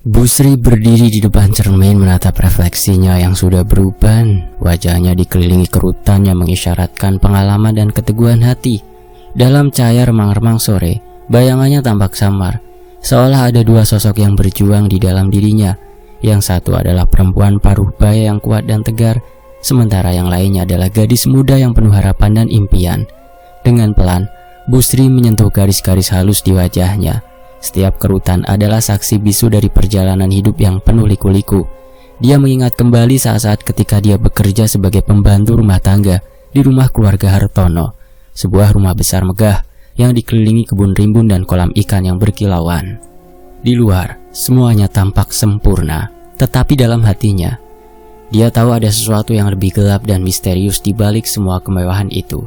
Bu Sri berdiri di depan cermin menatap refleksinya yang sudah beruban. Wajahnya dikelilingi kerutan yang mengisyaratkan pengalaman dan keteguhan hati. Dalam cahaya remang-remang sore, bayangannya tampak samar, seolah ada dua sosok yang berjuang di dalam dirinya. Yang satu adalah perempuan paruh baya yang kuat dan tegar, sementara yang lainnya adalah gadis muda yang penuh harapan dan impian. Dengan pelan, Bu Sri menyentuh garis-garis halus di wajahnya. Setiap kerutan adalah saksi bisu dari perjalanan hidup yang penuh liku-liku. Dia mengingat kembali saat-saat ketika dia bekerja sebagai pembantu rumah tangga di rumah keluarga Hartono, sebuah rumah besar megah yang dikelilingi kebun rimbun dan kolam ikan yang berkilauan. Di luar, semuanya tampak sempurna, tetapi dalam hatinya, dia tahu ada sesuatu yang lebih gelap dan misterius di balik semua kemewahan itu.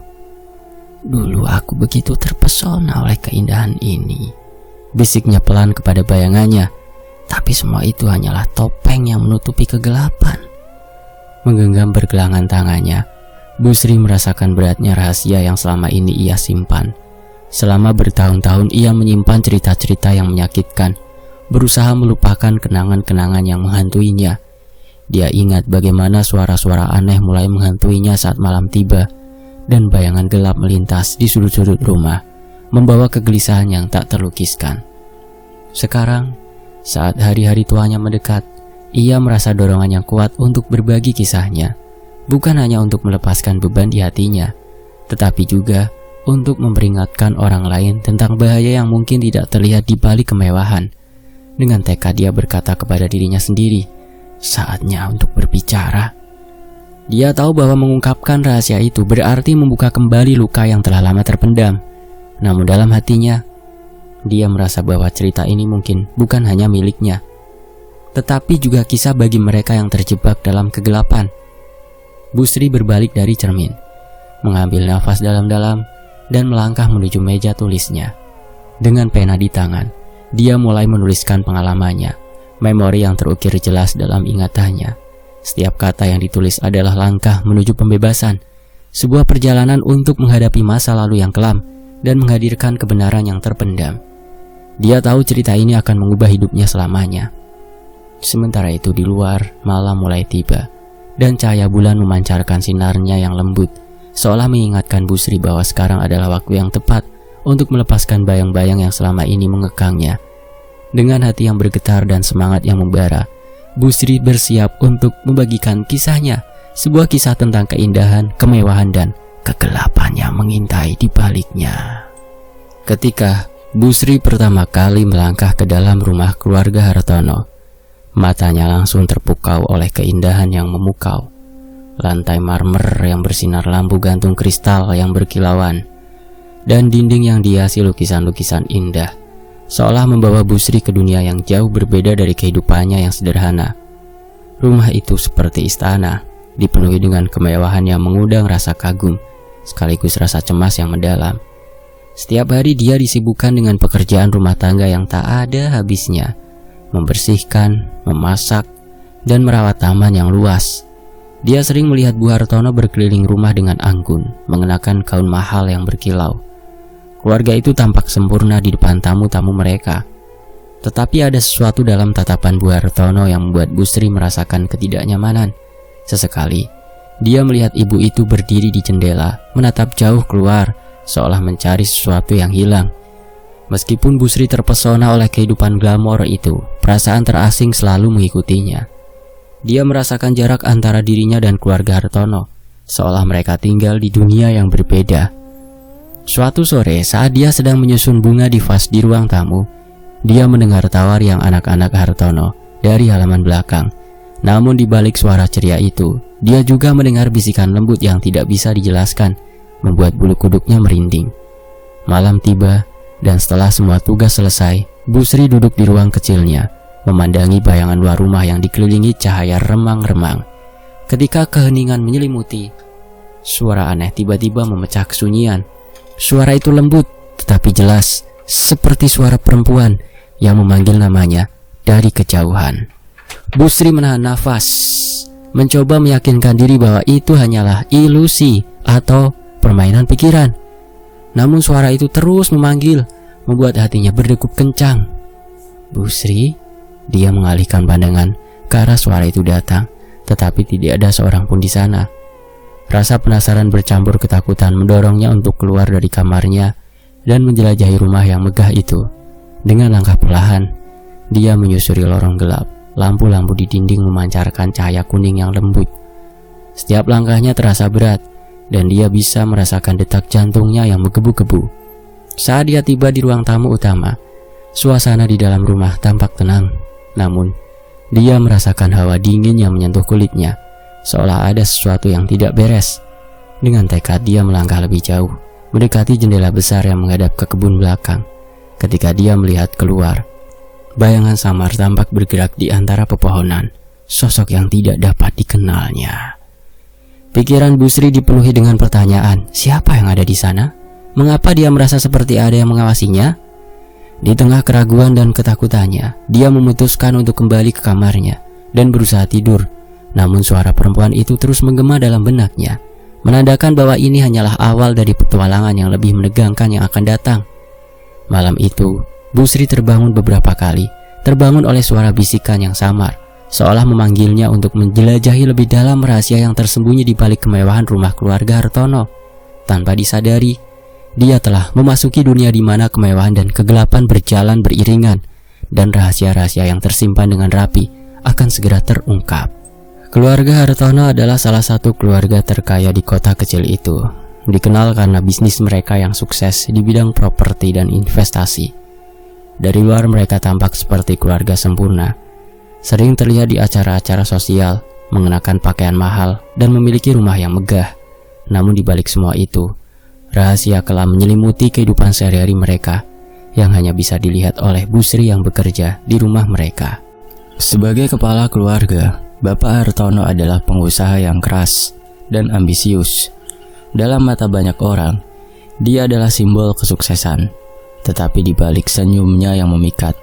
Dulu aku begitu terpesona oleh keindahan ini, bisiknya pelan kepada bayangannya, tapi semua itu hanyalah topeng yang menutupi kegelapan. Menggenggam pergelangan tangannya, Bu Sri merasakan beratnya rahasia yang selama ini ia simpan. Selama bertahun-tahun ia menyimpan cerita-cerita yang menyakitkan, berusaha melupakan kenangan-kenangan yang menghantuinya. Dia ingat bagaimana suara-suara aneh mulai menghantuinya saat malam tiba, dan bayangan gelap melintas di sudut-sudut rumah, membawa kegelisahan yang tak terlukiskan. Sekarang, saat hari-hari tuanya mendekat, ia merasa dorongan yang kuat untuk berbagi kisahnya, bukan hanya untuk melepaskan beban di hatinya, tetapi juga untuk memperingatkan orang lain tentang bahaya yang mungkin tidak terlihat di balik kemewahan. Dengan tekad dia berkata kepada dirinya sendiri, saatnya untuk berbicara. Dia tahu bahwa mengungkapkan rahasia itu berarti membuka kembali luka yang telah lama terpendam. Namun dalam hatinya, dia merasa bahwa cerita ini mungkin bukan hanya miliknya, tetapi juga kisah bagi mereka yang terjebak dalam kegelapan. Bu Sri berbalik dari cermin, mengambil nafas dalam-dalam, dan melangkah menuju meja tulisnya. Dengan pena di tangan, dia mulai menuliskan pengalamannya, memori yang terukir jelas dalam ingatannya. Setiap kata yang ditulis adalah langkah menuju pembebasan, sebuah perjalanan untuk menghadapi masa lalu yang kelam dan menghadirkan kebenaran yang terpendam. Dia tahu cerita ini akan mengubah hidupnya selamanya. Sementara itu di luar, malam mulai tiba, dan cahaya bulan memancarkan sinarnya yang lembut, seolah mengingatkan Bu Sri bahwa sekarang adalah waktu yang tepat untuk melepaskan bayang-bayang yang selama ini mengekangnya. Dengan hati yang bergetar dan semangat yang membara, Bu Sri bersiap untuk membagikan kisahnya, sebuah kisah tentang keindahan, kemewahan, dan kegelapan yang mengintai di baliknya. Ketika Bu Sri pertama kali melangkah ke dalam rumah keluarga Hartono, matanya langsung terpukau oleh keindahan yang memukau. Lantai marmer yang bersinar lampu gantung kristal yang berkilauan, dan dinding yang dihiasi lukisan-lukisan indah, seolah membawa Bu Sri ke dunia yang jauh berbeda dari kehidupannya yang sederhana. Rumah itu seperti istana, dipenuhi dengan kemewahan yang mengundang rasa kagum, sekaligus rasa cemas yang mendalam. Setiap hari dia disibukkan dengan pekerjaan rumah tangga yang tak ada habisnya, membersihkan, memasak, dan merawat taman yang luas. Dia sering melihat Bu Hartono berkeliling rumah dengan anggun, mengenakan gaun mahal yang berkilau. Keluarga itu tampak sempurna di depan tamu-tamu mereka. Tetapi ada sesuatu dalam tatapan Bu Hartono yang membuat Bu Sri merasakan ketidaknyamanan. Sesekali, dia melihat ibu itu berdiri di jendela, menatap jauh keluar, seolah mencari sesuatu yang hilang. Meskipun Bu Sri terpesona oleh kehidupan glamor itu, perasaan terasing selalu mengikutinya. Dia merasakan jarak antara dirinya dan keluarga Hartono, seolah mereka tinggal di dunia yang berbeda. Suatu sore saat dia sedang menyusun bunga di vas di ruang tamu, dia mendengar tawar yang anak-anak Hartono dari halaman belakang. Namun di balik suara ceria itu, dia juga mendengar bisikan lembut yang tidak bisa dijelaskan, membuat bulu kuduknya merinding. Malam tiba, dan setelah semua tugas selesai, Bu Sri duduk di ruang kecilnya, memandangi bayangan luar rumah yang dikelilingi cahaya remang-remang. Ketika keheningan menyelimuti, suara aneh tiba-tiba memecah kesunyian. Suara itu lembut, tetapi jelas, seperti suara perempuan yang memanggil namanya dari kejauhan. Bu Sri menahan nafas, mencoba meyakinkan diri bahwa itu hanyalah ilusi atau permainan pikiran. Namun suara itu terus memanggil, membuat hatinya berdegup kencang. Bu Sri, Dia mengalihkan pandangan ke arah suara itu datang, tetapi tidak ada seorang pun di sana. Rasa penasaran bercampur ketakutan mendorongnya untuk keluar dari kamarnya dan menjelajahi rumah yang megah itu. Dengan langkah perlahan, dia menyusuri lorong gelap. Lampu-lampu di dinding memancarkan cahaya kuning yang lembut. Setiap langkahnya terasa berat, dan dia bisa merasakan detak jantungnya yang menggebu-gebu. Saat dia tiba di ruang tamu utama, suasana di dalam rumah tampak tenang. Namun, dia merasakan hawa dingin yang menyentuh kulitnya, seolah ada sesuatu yang tidak beres. Dengan tekad dia melangkah lebih jauh, mendekati jendela besar yang menghadap ke kebun belakang. Ketika dia melihat keluar, bayangan samar tampak bergerak di antara pepohonan, sosok yang tidak dapat dikenalnya. Pikiran Busri dipenuhi dengan pertanyaan, siapa yang ada di sana? Mengapa dia merasa seperti ada yang mengawasinya? Di tengah keraguan dan ketakutannya, dia memutuskan untuk kembali ke kamarnya dan berusaha tidur. Namun suara perempuan itu terus menggema dalam benaknya, menandakan bahwa ini hanyalah awal dari petualangan yang lebih menegangkan yang akan datang. Malam itu, Busri terbangun beberapa kali, terbangun oleh suara bisikan yang samar, seolah memanggilnya untuk menjelajahi lebih dalam rahasia yang tersembunyi di balik kemewahan rumah keluarga Hartono. Tanpa disadari, dia telah memasuki dunia di mana kemewahan dan kegelapan berjalan beriringan, dan rahasia-rahasia yang tersimpan dengan rapi akan segera terungkap. Keluarga Hartono adalah salah satu keluarga terkaya di kota kecil itu, dikenal karena bisnis mereka yang sukses di bidang properti dan investasi. Dari luar mereka tampak seperti keluarga sempurna, sering terlihat di acara-acara sosial, mengenakan pakaian mahal, dan memiliki rumah yang megah. Namun di balik semua itu, rahasia kelam menyelimuti kehidupan sehari-hari mereka, yang hanya bisa dilihat oleh Busri yang bekerja di rumah mereka. Sebagai kepala keluarga, Bapak Hartono adalah pengusaha yang keras dan ambisius. Dalam mata banyak orang, dia adalah simbol kesuksesan. Tetapi di balik senyumnya yang memikat,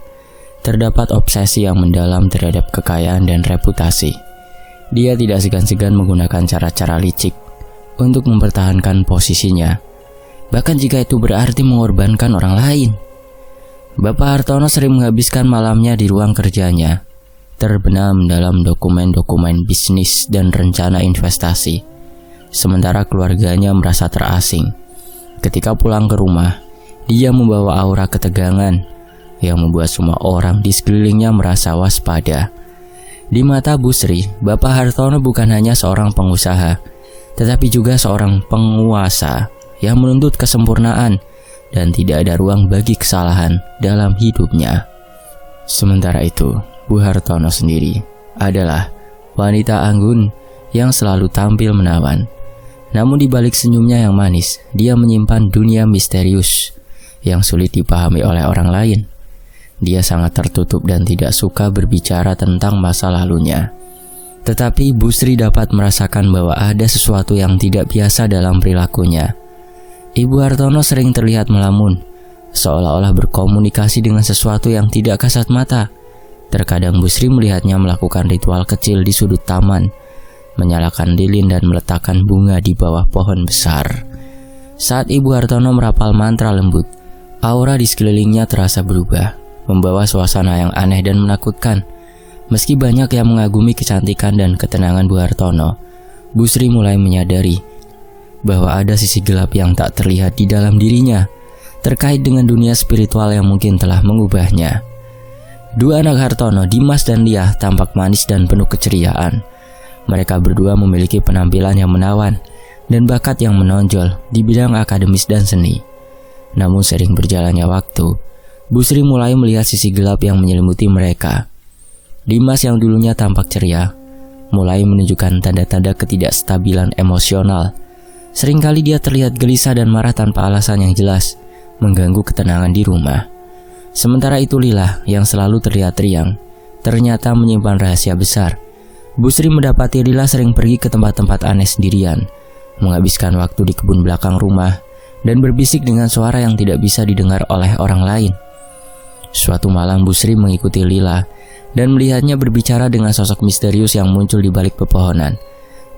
terdapat obsesi yang mendalam terhadap kekayaan dan reputasi. Dia tidak segan-segan menggunakan cara-cara licik untuk mempertahankan posisinya, bahkan jika itu berarti mengorbankan orang lain. Bapak Hartono sering menghabiskan malamnya di ruang kerjanya, terbenam dalam dokumen-dokumen bisnis dan rencana investasi, sementara keluarganya merasa terasing. Ketika pulang ke rumah, dia membawa aura ketegangan yang membuat semua orang di sekelilingnya merasa waspada. Di mata Busri, Bapak Hartono bukan hanya seorang pengusaha, tetapi juga seorang penguasa yang menuntut kesempurnaan dan tidak ada ruang bagi kesalahan dalam hidupnya. Sementara itu, Bu Hartono sendiri adalah wanita anggun yang selalu tampil menawan. Namun di balik senyumnya yang manis, dia menyimpan dunia misterius yang sulit dipahami oleh orang lain. Dia sangat tertutup dan tidak suka berbicara tentang masa lalunya. Tetapi Busri dapat merasakan bahwa ada sesuatu yang tidak biasa dalam perilakunya. Ibu Hartono sering terlihat melamun, seolah-olah berkomunikasi dengan sesuatu yang tidak kasat mata. Terkadang Busri melihatnya melakukan ritual kecil di sudut taman, menyalakan lilin dan meletakkan bunga di bawah pohon besar. Saat Ibu Hartono merapal mantra lembut, aura di sekelilingnya terasa berubah, membawa suasana yang aneh dan menakutkan. Meski banyak yang mengagumi kecantikan dan ketenangan Bu Hartono, Busri mulai menyadari bahwa ada sisi gelap yang tak terlihat di dalam dirinya, terkait dengan dunia spiritual yang mungkin telah mengubahnya. Dua anak Hartono, Dimas dan Lia, tampak manis dan penuh keceriaan. Mereka berdua memiliki penampilan yang menawan dan bakat yang menonjol di bidang akademis dan seni. Namun sering berjalannya waktu, Busri mulai melihat sisi gelap yang menyelimuti mereka. Dimas yang dulunya tampak ceria, mulai menunjukkan tanda-tanda ketidakstabilan emosional. Seringkali dia terlihat gelisah dan marah tanpa alasan yang jelas, mengganggu ketenangan di rumah. Sementara itu Lila yang selalu terlihat riang, ternyata menyimpan rahasia besar. Busri mendapati Lila sering pergi ke tempat-tempat aneh sendirian, menghabiskan waktu di kebun belakang rumah, dan berbisik dengan suara yang tidak bisa didengar oleh orang lain. Suatu malam Busri mengikuti Lila dan melihatnya berbicara dengan sosok misterius yang muncul di balik pepohonan.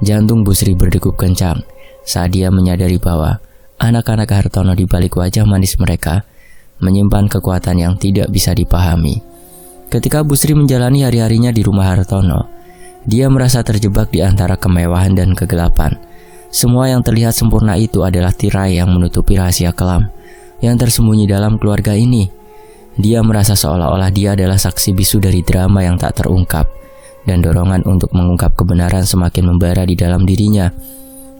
Jantung Busri berdegup kencang saat dia menyadari bahwa anak-anak Hartono di balik wajah manis mereka menyimpan kekuatan yang tidak bisa dipahami. Ketika Bu Sri menjalani hari-harinya di rumah Hartono, dia merasa terjebak di antara kemewahan dan kegelapan. Semua yang terlihat sempurna itu adalah tirai yang menutupi rahasia kelam yang tersembunyi dalam keluarga ini. Dia merasa seolah-olah dia adalah saksi bisu dari drama yang tak terungkap, dan dorongan untuk mengungkap kebenaran semakin membara di dalam dirinya.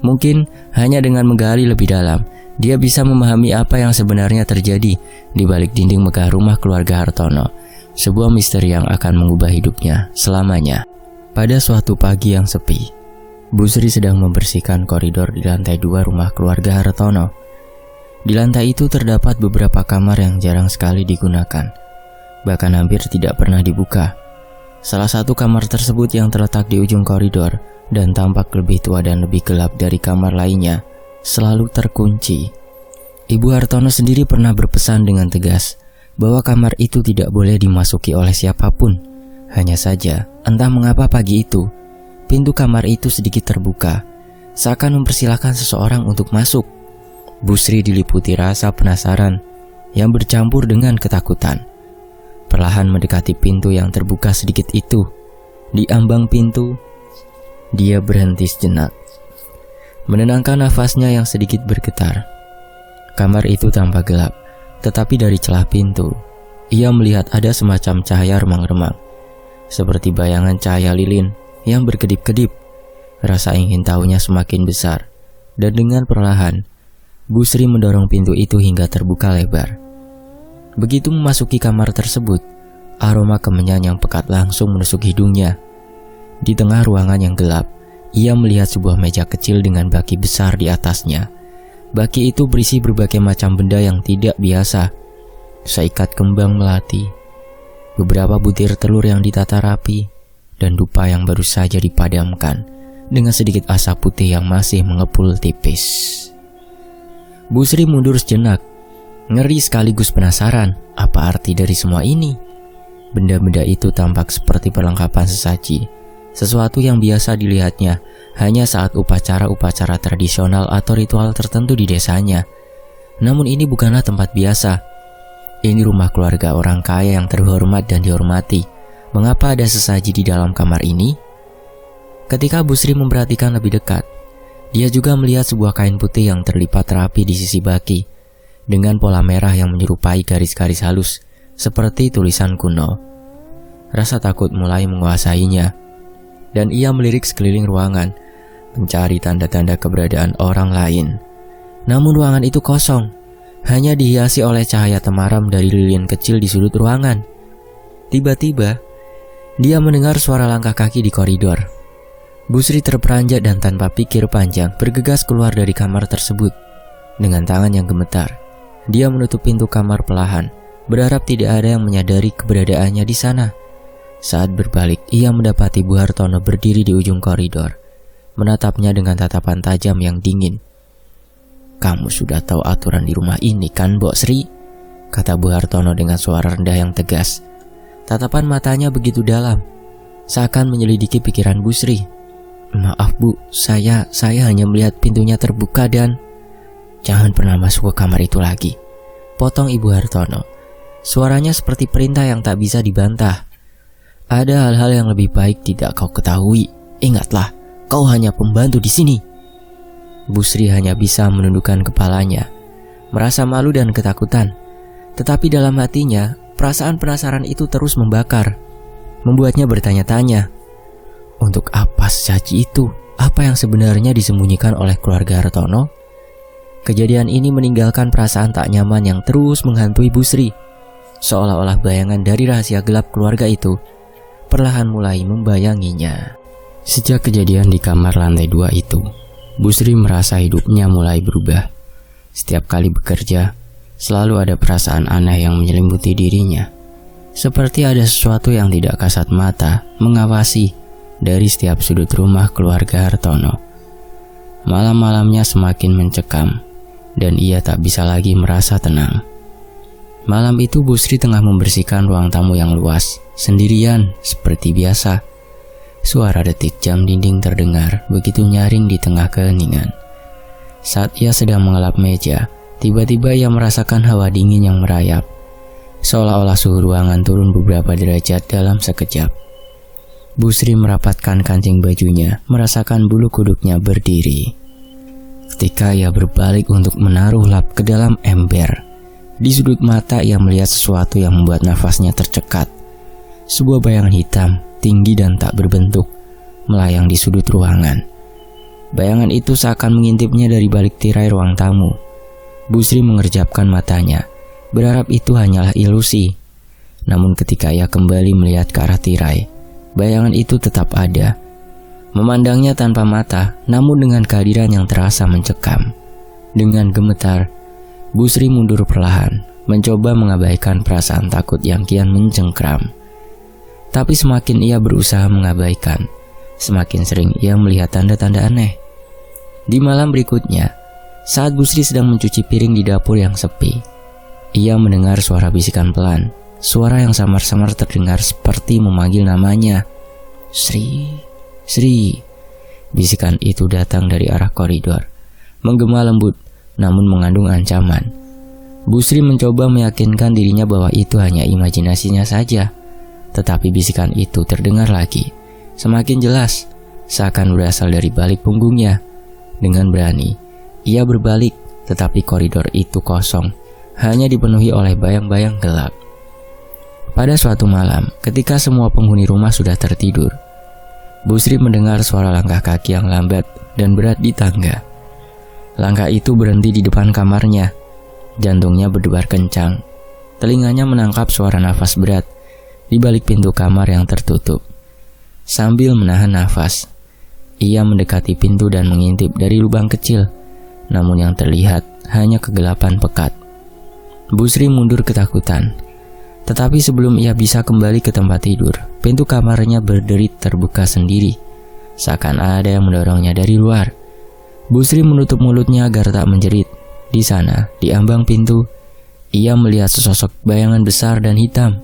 Mungkin hanya dengan menggali lebih dalam, dia bisa memahami apa yang sebenarnya terjadi di balik dinding megah rumah keluarga Hartono, sebuah misteri yang akan mengubah hidupnya selamanya. Pada suatu pagi yang sepi, Bu Sri sedang membersihkan koridor di lantai 2 rumah keluarga Hartono. Di lantai itu terdapat beberapa kamar yang jarang sekali digunakan, bahkan hampir tidak pernah dibuka. Salah satu kamar tersebut yang terletak di ujung koridor dan tampak lebih tua dan lebih gelap dari kamar lainnya, selalu terkunci. Ibu Hartono sendiri pernah berpesan dengan tegas bahwa kamar itu tidak boleh dimasuki oleh siapapun. Hanya saja, entah mengapa pagi itu, pintu kamar itu sedikit terbuka, seakan mempersilahkan seseorang untuk masuk. Bu Sri diliputi rasa penasaran yang bercampur dengan ketakutan. Perlahan mendekati pintu yang terbuka sedikit itu. Di ambang pintu, dia berhenti sejenak, menenangkan nafasnya yang sedikit bergetar. Kamar itu tampak gelap, tetapi dari celah pintu, ia melihat ada semacam cahaya remang-remang, seperti bayangan cahaya lilin yang berkedip-kedip. Rasa ingin tahunya semakin besar, dan dengan perlahan, Bu Sri mendorong pintu itu hingga terbuka lebar. Begitu memasuki kamar tersebut, aroma kemenyan yang pekat langsung menusuk hidungnya. Di tengah ruangan yang gelap, ia melihat sebuah meja kecil dengan baki besar di atasnya. Baki itu berisi berbagai macam benda yang tidak biasa. Seikat kembang melati, beberapa butir telur yang ditata rapi, dan dupa yang baru saja dipadamkan dengan sedikit asap putih yang masih mengepul tipis. Bu Sri mundur sejenak, ngeri sekaligus penasaran apa arti dari semua ini. Benda-benda itu tampak seperti perlengkapan sesaji, sesuatu yang biasa dilihatnya hanya saat upacara-upacara tradisional atau ritual tertentu di desanya. Namun ini bukanlah tempat biasa. Ini rumah keluarga orang kaya yang terhormat dan dihormati. Mengapa ada sesaji di dalam kamar ini? Ketika Bu Sri memperhatikan lebih dekat, dia juga melihat sebuah kain putih yang terlipat rapi di sisi baki, dengan pola merah yang menyerupai garis-garis halus, seperti tulisan kuno. Rasa takut mulai menguasainya, dan ia melirik sekeliling ruangan, mencari tanda-tanda keberadaan orang lain. Namun ruangan itu kosong, hanya dihiasi oleh cahaya temaram dari lilin kecil di sudut ruangan. Tiba-tiba, dia mendengar suara langkah kaki di koridor. Bu Sri terperanjat dan tanpa pikir panjang bergegas keluar dari kamar tersebut. Dengan tangan yang gemetar, dia menutup pintu kamar perlahan, berharap tidak ada yang menyadari keberadaannya di sana. Saat berbalik, ia mendapati Bu Hartono berdiri di ujung koridor, menatapnya dengan tatapan tajam yang dingin. "Kamu sudah tahu aturan di rumah ini kan, Mbok Sri?" kata Bu Hartono dengan suara rendah yang tegas. Tatapan matanya begitu dalam, seakan menyelidiki pikiran Bu Sri. "Maaf Bu, saya hanya melihat pintunya terbuka dan..." "Jangan pernah masuk ke kamar itu lagi," potong Ibu Hartono. Suaranya seperti perintah yang tak bisa dibantah. "Ada hal-hal yang lebih baik tidak kau ketahui. Ingatlah, kau hanya pembantu di sini." Bu Sri hanya bisa menundukkan kepalanya, merasa malu dan ketakutan. Tetapi dalam hatinya, perasaan penasaran itu terus membakar, membuatnya bertanya-tanya, untuk apa sesaji itu? Apa yang sebenarnya disembunyikan oleh keluarga Hartono? Kejadian ini meninggalkan perasaan tak nyaman yang terus menghantui Bu Sri. Seolah-olah bayangan dari rahasia gelap keluarga itu perlahan mulai membayanginya. Sejak kejadian di kamar lantai 2 itu, Bu Sri merasa hidupnya mulai berubah. Setiap kali bekerja, selalu ada perasaan aneh yang menyelimuti dirinya. Seperti ada sesuatu yang tidak kasat mata mengawasi dari setiap sudut rumah keluarga Hartono. Malam-malamnya semakin mencekam, dan ia tak bisa lagi merasa tenang. Malam itu Bu Sri tengah membersihkan ruang tamu yang luas, sendirian seperti biasa. Suara detik jam dinding terdengar begitu nyaring di tengah keheningan. Saat ia sedang mengelap meja, tiba-tiba ia merasakan hawa dingin yang merayap. seolah-olah suhu ruangan turun beberapa derajat dalam sekejap. Bu Sri merapatkan kancing bajunya, merasakan bulu kuduknya berdiri. Ketika ia berbalik untuk menaruh lap ke dalam ember, di sudut mata ia melihat sesuatu yang membuat nafasnya tercekat. Sebuah bayangan hitam, tinggi dan tak berbentuk, melayang di sudut ruangan. Bayangan itu seakan mengintipnya dari balik tirai ruang tamu. Bu Sri mengerjapkan matanya, berharap itu hanyalah ilusi. Namun ketika ia kembali melihat ke arah tirai, bayangan itu tetap ada. Memandangnya tanpa mata, namun dengan kehadiran yang terasa mencekam. Dengan gemetar, Bu Sri mundur perlahan, mencoba mengabaikan perasaan takut yang kian mencengkram. Tapi semakin ia berusaha mengabaikan, semakin sering ia melihat tanda-tanda aneh. Di malam berikutnya, saat Bu Sri sedang mencuci piring di dapur yang sepi, ia mendengar suara bisikan pelan. Suara yang samar-samar terdengar seperti memanggil namanya. Sri, Sri. Bisikan itu datang dari arah koridor, menggema lembut namun mengandung ancaman. Bu Sri mencoba meyakinkan dirinya bahwa itu hanya imajinasinya saja. Tetapi bisikan itu terdengar lagi, semakin jelas, seakan berasal dari balik punggungnya. Dengan berani, ia berbalik, tetapi koridor itu kosong, hanya dipenuhi oleh bayang-bayang gelap. Pada suatu malam, ketika semua penghuni rumah sudah tertidur, Bu Sri mendengar suara langkah kaki yang lambat dan berat di tangga. Langkah itu berhenti di depan kamarnya. Jantungnya berdebar kencang. Telinganya menangkap suara nafas berat di balik pintu kamar yang tertutup. Sambil menahan nafas, ia mendekati pintu dan mengintip dari lubang kecil. Namun yang terlihat hanya kegelapan pekat. Bu Sri mundur ketakutan. Tetapi sebelum ia bisa kembali ke tempat tidur, pintu kamarnya berderit terbuka sendiri, seakan ada yang mendorongnya dari luar. Bu Sri menutup mulutnya agar tak menjerit. Di sana, di ambang pintu, ia melihat sesosok bayangan besar dan hitam,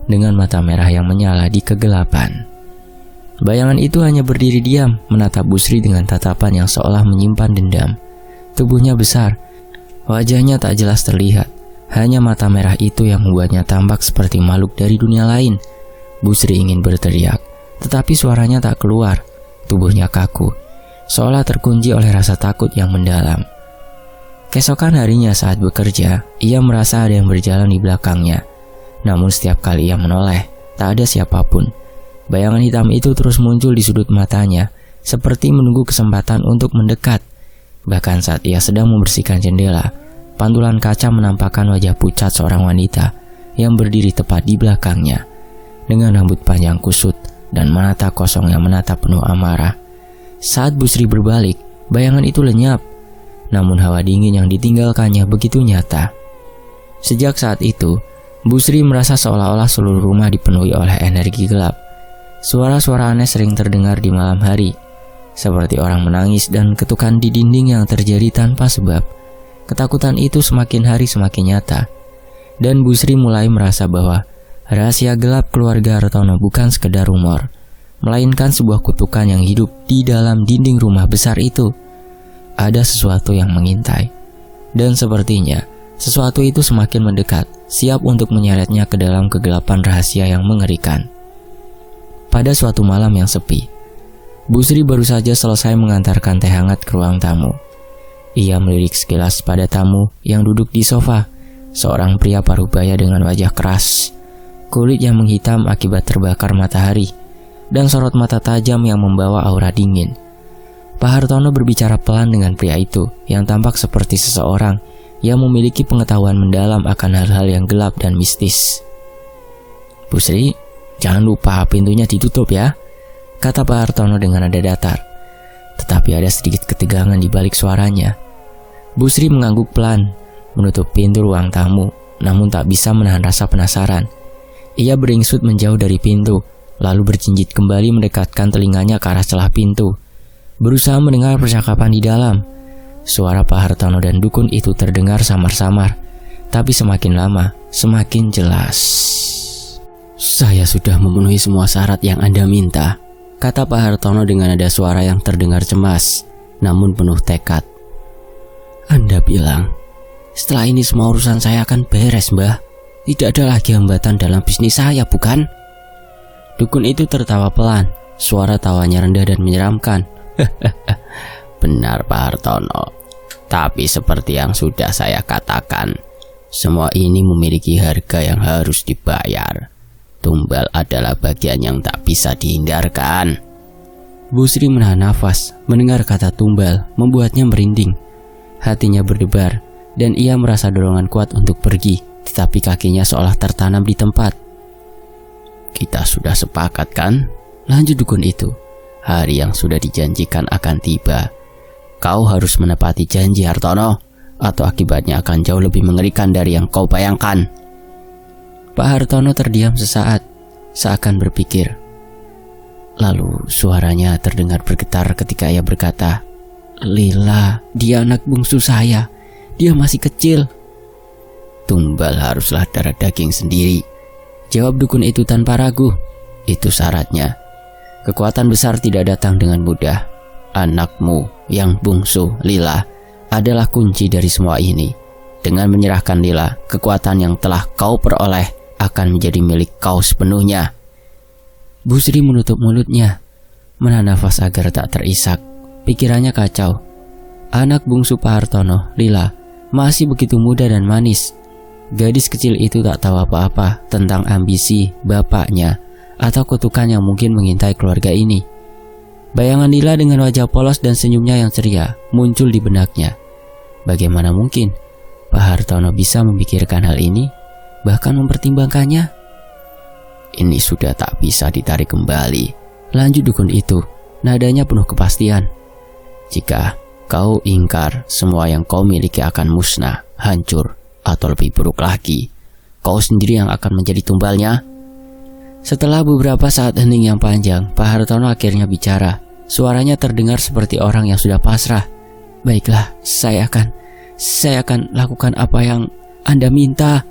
dengan mata merah yang menyala di kegelapan. Bayangan itu hanya berdiri diam, menatap Bu Sri dengan tatapan yang seolah menyimpan dendam. Tubuhnya besar, wajahnya tak jelas terlihat. Hanya mata merah itu yang membuatnya tampak seperti makhluk dari dunia lain. Bu Sri ingin berteriak, tetapi suaranya tak keluar. Tubuhnya kaku, seolah terkunci oleh rasa takut yang mendalam. Keesokan harinya saat bekerja, ia merasa ada yang berjalan di belakangnya. Namun setiap kali ia menoleh, tak ada siapapun. Bayangan hitam itu terus muncul di sudut matanya, seperti menunggu kesempatan untuk mendekat. Bahkan saat ia sedang membersihkan jendela, pantulan kaca menampakkan wajah pucat seorang wanita yang berdiri tepat di belakangnya, dengan rambut panjang kusut dan mata kosong yang menatap penuh amarah. Saat Bu Sri berbalik, bayangan itu lenyap, namun hawa dingin yang ditinggalkannya begitu nyata. Sejak saat itu, Bu Sri merasa seolah-olah seluruh rumah dipenuhi oleh energi gelap. Suara-suara aneh sering terdengar di malam hari, seperti orang menangis dan ketukan di dinding yang terjadi tanpa sebab. Ketakutan itu semakin hari semakin nyata, dan Bu Sri mulai merasa bahwa rahasia gelap keluarga Hartono bukan sekedar rumor, melainkan sebuah kutukan yang hidup di dalam dinding rumah besar itu. Ada sesuatu yang mengintai, dan sepertinya sesuatu itu semakin mendekat, siap untuk menyeretnya ke dalam kegelapan rahasia yang mengerikan. Pada suatu malam yang sepi, Bu Sri baru saja selesai mengantarkan teh hangat ke ruang tamu. Ia melirik sekilas pada tamu yang duduk di sofa, seorang pria parubaya dengan wajah keras, kulit yang menghitam akibat terbakar matahari, dan sorot mata tajam yang membawa aura dingin. Pak Hartono berbicara pelan dengan pria itu yang tampak seperti seseorang yang memiliki pengetahuan mendalam akan hal-hal yang gelap dan mistis. Bu Sri, jangan lupa pintunya ditutup ya, kata Pak Hartono dengan nada datar. Tetapi ada sedikit ketegangan di balik suaranya. Bu Sri mengangguk pelan, menutup pintu ruang tamu, namun tak bisa menahan rasa penasaran. Ia beringsut menjauh dari pintu, lalu berjinjit kembali mendekatkan telinganya ke arah celah pintu, berusaha mendengar percakapan di dalam. Suara Pak Hartono dan dukun itu terdengar samar-samar, tapi semakin lama, semakin jelas. Saya sudah memenuhi semua syarat yang Anda minta, kata Pak Hartono dengan nada suara yang terdengar cemas, namun penuh tekad. Anda bilang, setelah ini semua urusan saya akan beres, Mbah. Tidak ada lagi hambatan dalam bisnis saya, bukan? Dukun itu tertawa pelan. Suara tawanya rendah dan menyeramkan. Benar Pak Hartono. Tapi seperti yang sudah saya katakan, semua ini memiliki harga yang harus dibayar. Tumbal adalah bagian yang tak bisa dihindarkan. Bu Sri menahan nafas. Mendengar kata tumbal membuatnya merinding. Hatinya berdebar dan ia merasa dorongan kuat untuk pergi, tetapi kakinya seolah tertanam di tempat. Kita sudah sepakat kan? Lanjut dukun itu. Hari yang sudah dijanjikan akan tiba. Kau harus menepati janji Hartono, atau akibatnya akan jauh lebih mengerikan dari yang kau bayangkan. Pak Hartono terdiam sesaat, seakan berpikir. Lalu suaranya terdengar bergetar ketika ia berkata, Lila, dia anak bungsu saya. Dia masih kecil. Tumbal haruslah darah daging sendiri, jawab dukun itu tanpa ragu. Itu syaratnya. Kekuatan besar tidak datang dengan mudah. Anakmu yang bungsu, Lila, adalah kunci dari semua ini. Dengan menyerahkan Lila, kekuatan yang telah kau peroleh akan menjadi milik kau sepenuhnya. Bu Sri menutup mulutnya, menahan nafas agar tak terisak. Pikirannya kacau. Anak bungsu Pak Hartono, Lila, masih begitu muda dan manis. Gadis kecil itu tak tahu apa-apa tentang ambisi bapaknya atau kutukan yang mungkin mengintai keluarga ini. Bayangan Lila dengan wajah polos dan senyumnya yang ceria muncul di benaknya. Bagaimana mungkin Pak Hartono bisa memikirkan hal ini, bahkan mempertimbangkannya? Ini sudah tak bisa ditarik kembali, lanjut dukun itu, nadanya penuh kepastian. Jika kau ingkar, semua yang kau miliki akan musnah, hancur, atau lebih buruk lagi, kau sendiri yang akan menjadi tumbalnya. Setelah beberapa saat hening yang panjang, Pak Hartono akhirnya bicara. Suaranya terdengar seperti orang yang sudah pasrah. Baiklah, saya akan lakukan apa yang Anda minta.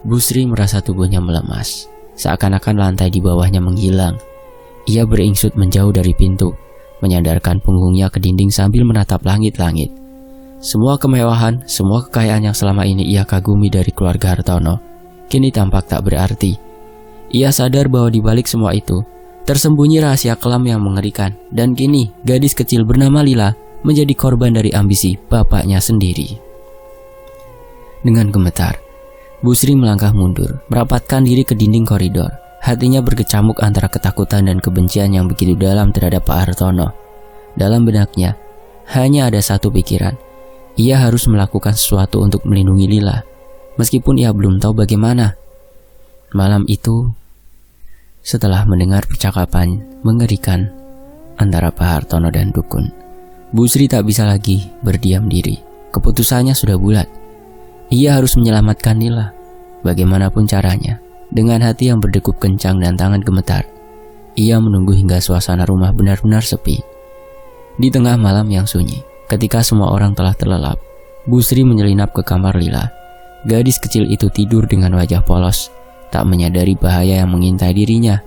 Bu Sri merasa tubuhnya melemas. Seakan-akan lantai di bawahnya menghilang. Ia beringsut menjauh dari pintu, menyandarkan punggungnya ke dinding sambil menatap langit-langit. Semua kemewahan, semua kekayaan yang selama ini ia kagumi dari keluarga Hartono, kini tampak tak berarti. Ia sadar bahwa di balik semua itu, tersembunyi rahasia kelam yang mengerikan. Dan kini, gadis kecil bernama Lila menjadi korban dari ambisi bapaknya sendiri. Dengan gemetar, Bu Sri melangkah mundur, merapatkan diri ke dinding koridor. Hatinya berkecamuk antara ketakutan dan kebencian yang begitu dalam terhadap Pak Hartono. Dalam benaknya, hanya ada satu pikiran. Ia harus melakukan sesuatu untuk melindungi Lila, meskipun ia belum tahu bagaimana. Malam itu, setelah mendengar percakapan mengerikan antara Pak Hartono dan dukun, Bu Sri tak bisa lagi berdiam diri. Keputusannya sudah bulat. Ia harus menyelamatkan Lila, bagaimanapun caranya. Dengan hati yang berdegup kencang dan tangan gemetar, ia menunggu hingga suasana rumah benar-benar sepi. Di tengah malam yang sunyi, ketika semua orang telah terlelap, Bu Sri menyelinap ke kamar Lila. Gadis kecil itu tidur dengan wajah polos, tak menyadari bahaya yang mengintai dirinya.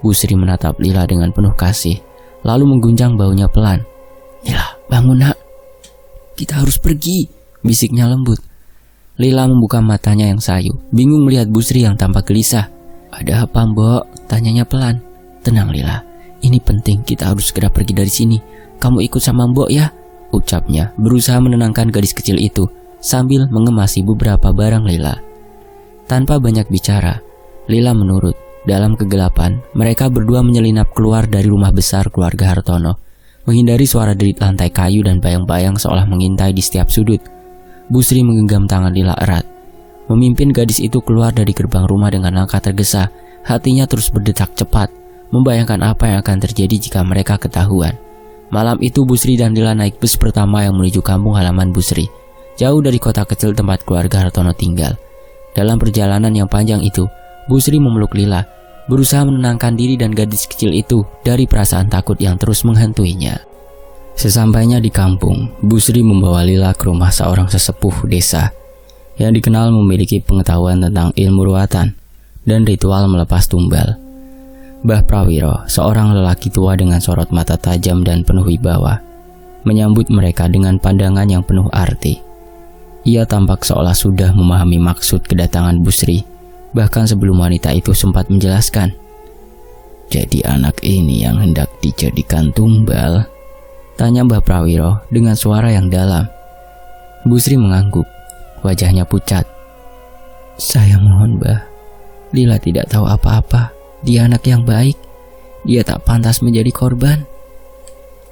Bu Sri menatap Lila dengan penuh kasih, lalu mengguncang baunya pelan. Lila, bangun nak. Kita harus pergi, bisiknya lembut. Lila membuka matanya yang sayu, bingung melihat Bu Sri yang tampak gelisah. Ada apa, Mbok? Tanyanya pelan. Tenang Lila, ini penting, kita harus segera pergi dari sini. Kamu ikut sama Mbok ya, ucapnya, berusaha menenangkan gadis kecil itu sambil mengemasi beberapa barang Lila. Tanpa banyak bicara, Lila menurut. Dalam kegelapan, mereka berdua menyelinap keluar dari rumah besar keluarga Hartono, menghindari suara derit lantai kayu dan bayang-bayang seolah mengintai di setiap sudut. Bu Sri menggenggam tangan Lila erat, memimpin gadis itu keluar dari gerbang rumah dengan langkah tergesa. Hatinya terus berdetak cepat, membayangkan apa yang akan terjadi jika mereka ketahuan. Malam itu Bu Sri dan Lila naik bus pertama yang menuju kampung halaman Bu Sri, jauh dari kota kecil tempat keluarga Hartono tinggal. Dalam perjalanan yang panjang itu, Bu Sri memeluk Lila, berusaha menenangkan diri dan gadis kecil itu dari perasaan takut yang terus menghantuinya. Sesampainya di kampung, Bu Sri membawa Lila ke rumah seorang sesepuh desa yang dikenal memiliki pengetahuan tentang ilmu ruatan dan ritual melepas tumbal. Mbah Prawiro, seorang lelaki tua dengan sorot mata tajam dan penuh wibawa, menyambut mereka dengan pandangan yang penuh arti. Ia tampak seolah sudah memahami maksud kedatangan Bu Sri Bahkan sebelum wanita itu sempat menjelaskan. "Jadi anak ini yang hendak dijadikan tumbal?" tanya Mbah Prawiro dengan suara yang dalam. Bu Sri mengangguk, wajahnya pucat. "Saya mohon, Mbah. Lila tidak tahu apa-apa. Dia anak yang baik. Dia tak pantas menjadi korban."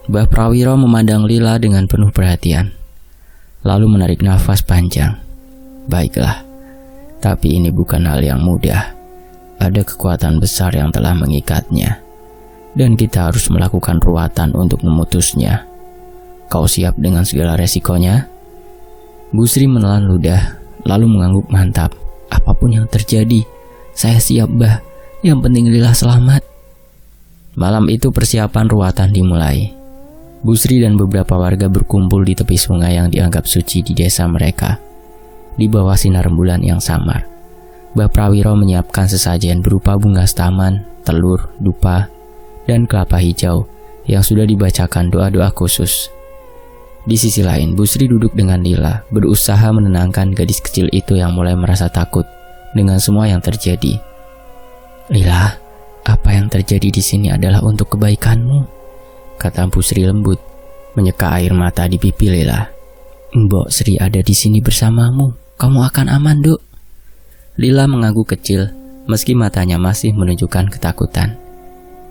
Mbah Prawiro memandang Lila dengan penuh perhatian, lalu menarik nafas panjang. "Baiklah, tapi ini bukan hal yang mudah. Ada kekuatan besar yang telah mengikatnya, dan kita harus melakukan ruatan untuk memutusnya. Kau siap dengan segala resikonya?" Bu Sri menelan ludah, lalu mengangguk mantap. "Apapun yang terjadi, saya siap, Mbah. Yang penting Lila selamat." Malam itu persiapan ruatan dimulai. Bu Sri dan beberapa warga berkumpul di tepi sungai yang dianggap suci di desa mereka. Di bawah sinar rembulan yang samar, Mbah Prawiro menyiapkan sesajen berupa bunga staman, telur, dupa, dan kelapa hijau yang sudah dibacakan doa-doa khusus. Di sisi lain, Bu Sri duduk dengan Lila, berusaha menenangkan gadis kecil itu yang mulai merasa takut dengan semua yang terjadi. "Lila, apa yang terjadi di sini adalah untuk kebaikanmu," kata Bu Sri lembut, menyeka air mata di pipi Lila. "Mbok Sri ada di sini bersamamu. Kamu akan aman, Duk." Lila mengangguk kecil, meski matanya masih menunjukkan ketakutan.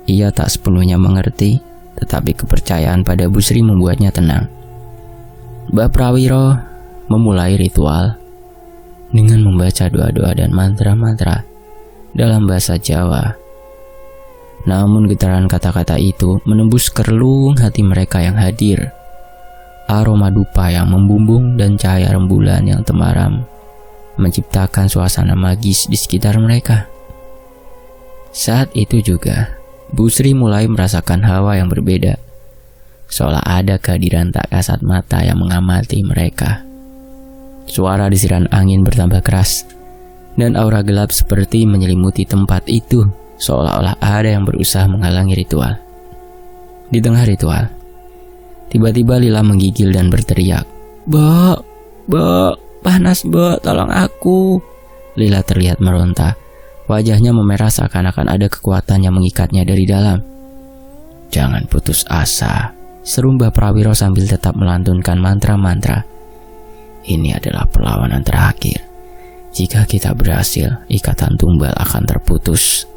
Ia tak sepenuhnya mengerti, tetapi kepercayaan pada Bu Sri membuatnya tenang. Mbah Prawiro memulai ritual dengan membaca doa-doa dan mantra-mantra dalam bahasa Jawa. Namun getaran kata-kata itu menembus ke relung hati mereka yang hadir. Aroma dupa yang membumbung dan cahaya rembulan yang temaram menciptakan suasana magis di sekitar mereka. Saat itu juga, Bu Sri mulai merasakan hawa yang berbeda, seolah ada kehadiran tak kasat mata yang mengamati mereka. Suara desiran angin bertambah keras, dan aura gelap seperti menyelimuti tempat itu, seolah-olah ada yang berusaha menghalangi ritual. Di tengah ritual, tiba-tiba Lila menggigil dan berteriak, "Mbok, Mbok, panas Mbok, tolong aku." Lila terlihat meronta, wajahnya memerah seakan-akan ada kekuatan yang mengikatnya dari dalam. "Jangan putus asa," seru Mbah Prawiro sambil tetap melantunkan mantra-mantra. "Ini adalah perlawanan terakhir. Jika kita berhasil, ikatan tumbal akan terputus."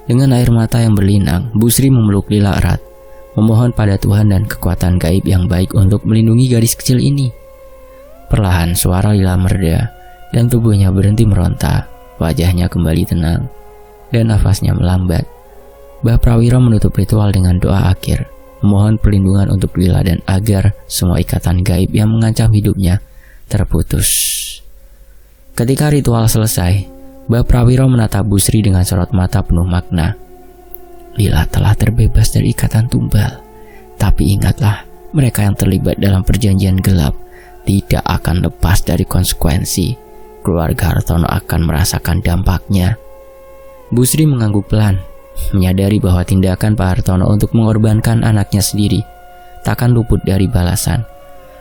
Dengan air mata yang berlinang, Bu Sri memeluk Lila erat, memohon pada Tuhan dan kekuatan gaib yang baik untuk melindungi gadis kecil ini. Perlahan suara Lila mereda dan tubuhnya berhenti meronta, wajahnya kembali tenang dan nafasnya melambat. Mbah Prawiro menutup ritual dengan doa akhir, memohon perlindungan untuk Lila dan agar semua ikatan gaib yang mengancam hidupnya terputus. Ketika ritual selesai, Mbah Prawiro menatap Bu Sri dengan sorot mata penuh makna. "Lila telah terbebas dari ikatan tumbal. Tapi ingatlah, mereka yang terlibat dalam perjanjian gelap tidak akan lepas dari konsekuensi. Keluarga Hartono akan merasakan dampaknya." Bu Sri mengangguk pelan, menyadari bahwa tindakan Pak Hartono untuk mengorbankan anaknya sendiri takkan luput dari balasan.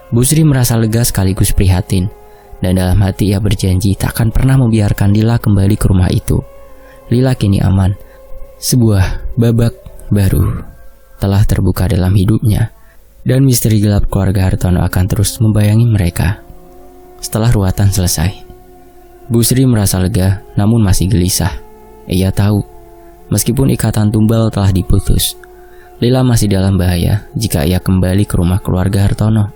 Bu Sri merasa lega sekaligus prihatin, dan dalam hati ia berjanji takkan pernah membiarkan Lila kembali ke rumah itu. Lila kini aman. Sebuah babak baru telah terbuka dalam hidupnya, dan misteri gelap keluarga Hartono akan terus membayangi mereka. Setelah ruatan selesai, Bu Sri merasa lega namun masih gelisah. Ia tahu, meskipun ikatan tumbal telah diputus, Lila masih dalam bahaya jika ia kembali ke rumah keluarga Hartono.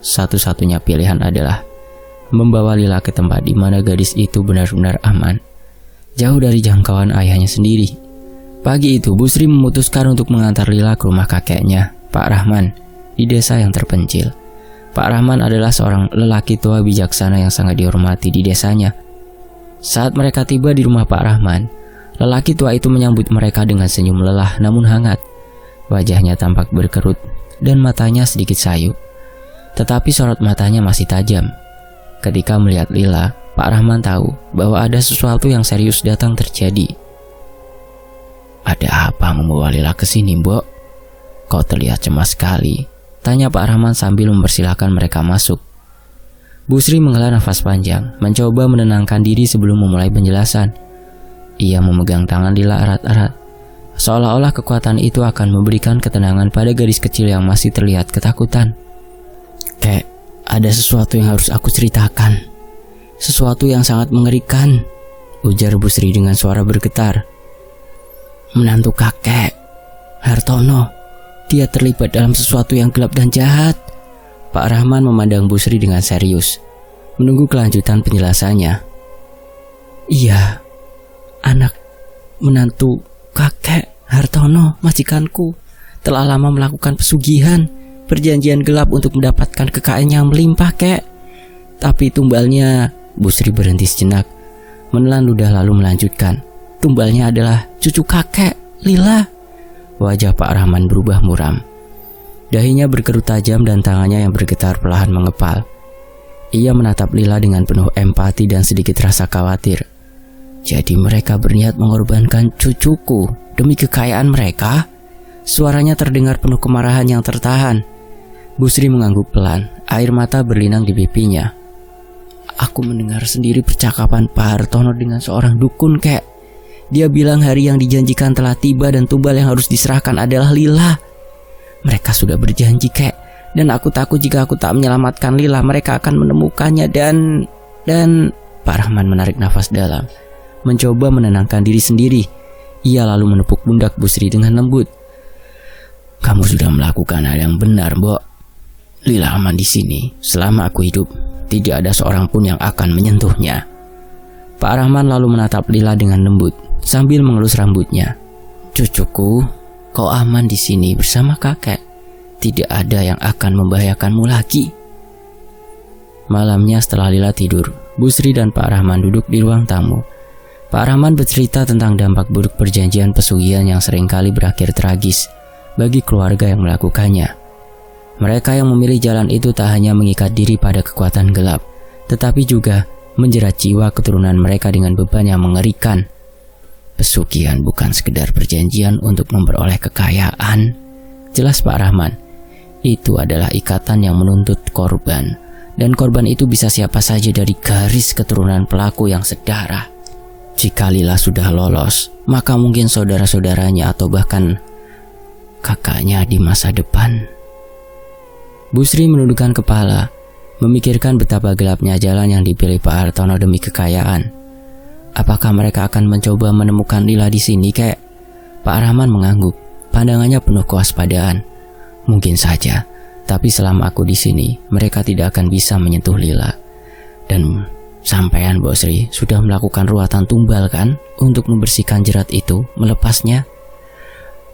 Satu-satunya pilihan adalah membawa Lila ke tempat di mana gadis itu benar-benar aman, jauh dari jangkauan ayahnya sendiri. Pagi itu, Bu Sri memutuskan untuk mengantar Lila ke rumah kakeknya, Pak Rahman, di desa yang terpencil. Pak Rahman adalah seorang lelaki tua bijaksana yang sangat dihormati di desanya. Saat mereka tiba di rumah Pak Rahman, lelaki tua itu menyambut mereka dengan senyum lelah namun hangat. Wajahnya tampak berkerut dan matanya sedikit sayu, tetapi sorot matanya masih tajam. Ketika melihat Lila, Pak Rahman tahu bahwa ada sesuatu yang serius datang terjadi. "Ada apa membawa Lila ke sini, Mbok? Kau terlihat cemas sekali," tanya Pak Rahman sambil mempersilahkan mereka masuk. Bu Sri menghela nafas panjang, mencoba menenangkan diri sebelum memulai penjelasan. Ia memegang tangan Lila erat-erat, seolah-olah kekuatan itu akan memberikan ketenangan pada gadis kecil yang masih terlihat ketakutan. "Kek, ada sesuatu yang harus aku ceritakan. Sesuatu yang sangat mengerikan," ujar Bu Sri dengan suara bergetar. "Menantu kakek, Hartono, dia terlibat dalam sesuatu yang gelap dan jahat." Pak Rahman memandang Bu Sri dengan serius, menunggu kelanjutan penjelasannya. "Iya, anak menantu kakek Hartono, majikanku, telah lama melakukan pesugihan, perjanjian gelap untuk mendapatkan kekayaan yang melimpah, kek. Tapi tumbalnya..." Bu Sri berhenti sejenak, menelan ludah lalu melanjutkan. "Tumbalnya adalah cucu kakek, Lila." Wajah Pak Rahman berubah muram. Dahinya berkerut tajam dan tangannya yang bergetar perlahan mengepal. Ia menatap Lila dengan penuh empati dan sedikit rasa khawatir. "Jadi mereka berniat mengorbankan cucuku demi kekayaan mereka?" Suaranya terdengar penuh kemarahan yang tertahan. Bu Sri mengangguk pelan, air mata berlinang di pipinya. "Aku mendengar sendiri percakapan Pak Hartono dengan seorang dukun, kek. Dia bilang hari yang dijanjikan telah tiba dan tumbal yang harus diserahkan adalah Lila. Mereka sudah berjanji, kek. Dan aku takut jika aku tak menyelamatkan Lila, mereka akan menemukannya dan... Pak Rahman menarik nafas dalam, mencoba menenangkan diri sendiri. Ia lalu menepuk pundak Bu Sri dengan lembut. "Kamu sudah melakukan hal yang benar, Mbok. Lila aman di sini. Selama aku hidup, tidak ada seorang pun yang akan menyentuhnya." Pak Rahman lalu menatap Lila dengan lembut sambil mengelus rambutnya. "Cucuku, kau aman di sini bersama kakek. Tidak ada yang akan membahayakanmu lagi." Malamnya setelah Lila tidur, Bu Sri dan Pak Rahman duduk di ruang tamu. Pak Rahman bercerita tentang dampak buruk perjanjian pesugihan yang seringkali berakhir tragis bagi keluarga yang melakukannya. Mereka yang memilih jalan itu tak hanya mengikat diri pada kekuatan gelap, tetapi juga menjerat jiwa keturunan mereka dengan beban yang mengerikan. "Pesugihan bukan sekedar perjanjian untuk memperoleh kekayaan," jelas Pak Rahman. "Itu adalah ikatan yang menuntut korban, dan korban itu bisa siapa saja dari garis keturunan pelaku yang sedarah. Jika Lila sudah lolos, maka mungkin saudara-saudaranya atau bahkan kakaknya di masa depan." Bu Sri menundukkan kepala, memikirkan betapa gelapnya jalan yang dipilih Pak Hartono demi kekayaan. "Apakah mereka akan mencoba menemukan Lila di sini, kek?" Pak Rahman mengangguk, pandangannya penuh kewaspadaan. "Mungkin saja, tapi selama aku di sini, mereka tidak akan bisa menyentuh Lila. Dan sampean, Bu Sri, sudah melakukan ruatan tumbal kan untuk membersihkan jerat itu, melepasnya?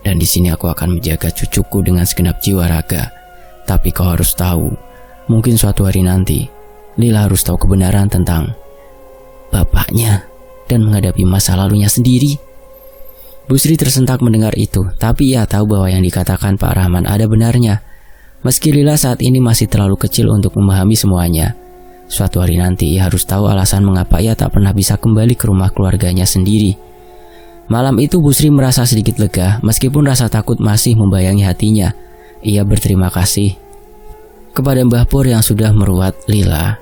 Dan di sini aku akan menjaga cucuku dengan segenap jiwa raga. Tapi kau harus tahu, mungkin suatu hari nanti, Lila harus tahu kebenaran tentang bapaknya dan menghadapi masa lalunya sendiri." Bu Sri tersentak mendengar itu, tapi ia tahu bahwa yang dikatakan Pak Rahman ada benarnya. Meski Lila saat ini masih terlalu kecil untuk memahami semuanya, suatu hari nanti ia harus tahu alasan mengapa ia tak pernah bisa kembali ke rumah keluarganya sendiri. Malam itu Bu Sri merasa sedikit lega, meskipun rasa takut masih membayangi hatinya. Ia berterima kasih kepada Mbah Pur yang sudah meruat Lila,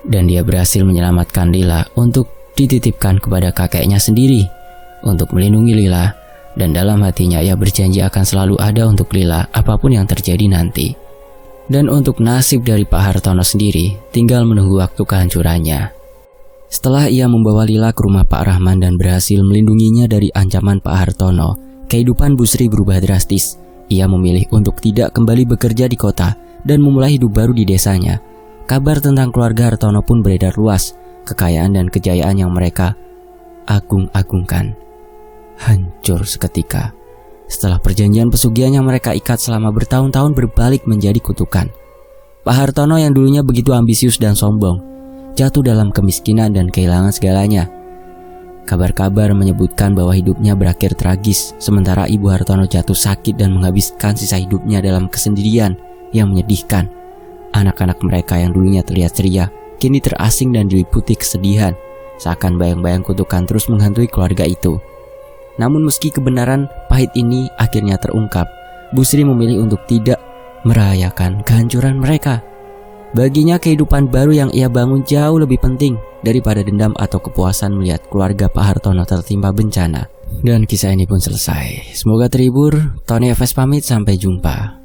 dan dia berhasil menyelamatkan Lila untuk dititipkan kepada kakeknya sendiri untuk melindungi Lila, dan dalam hatinya ia berjanji akan selalu ada untuk Lila apapun yang terjadi nanti. Dan untuk nasib dari Pak Hartono sendiri, tinggal menunggu waktu kehancurannya. Setelah ia membawa Lila ke rumah Pak Rahman dan berhasil melindunginya dari ancaman Pak Hartono, kehidupan Bu Sri berubah drastis. Ia memilih untuk tidak kembali bekerja di kota dan memulai hidup baru di desanya. Kabar tentang keluarga Hartono pun beredar luas. Kekayaan dan kejayaan yang mereka agung-agungkan hancur seketika setelah perjanjian pesugihan yang mereka ikat selama bertahun-tahun berbalik menjadi kutukan. Pak Hartono yang dulunya begitu ambisius dan sombong, jatuh dalam kemiskinan dan kehilangan segalanya. Kabar-kabar menyebutkan bahwa hidupnya berakhir tragis, sementara Ibu Hartono jatuh sakit dan menghabiskan sisa hidupnya dalam kesendirian yang menyedihkan. Anak-anak mereka yang dulunya terlihat ceria, kini terasing dan diliputi kesedihan, seakan bayang-bayang kutukan terus menghantui keluarga itu. Namun meski kebenaran pahit ini akhirnya terungkap, Bu Sri memilih untuk tidak merayakan kehancuran mereka. Baginya kehidupan baru yang ia bangun jauh lebih penting daripada dendam atau kepuasan melihat keluarga Pak Hartono tertimpa bencana. Dan kisah ini pun selesai. Semoga terhibur. Tony FS pamit, sampai jumpa.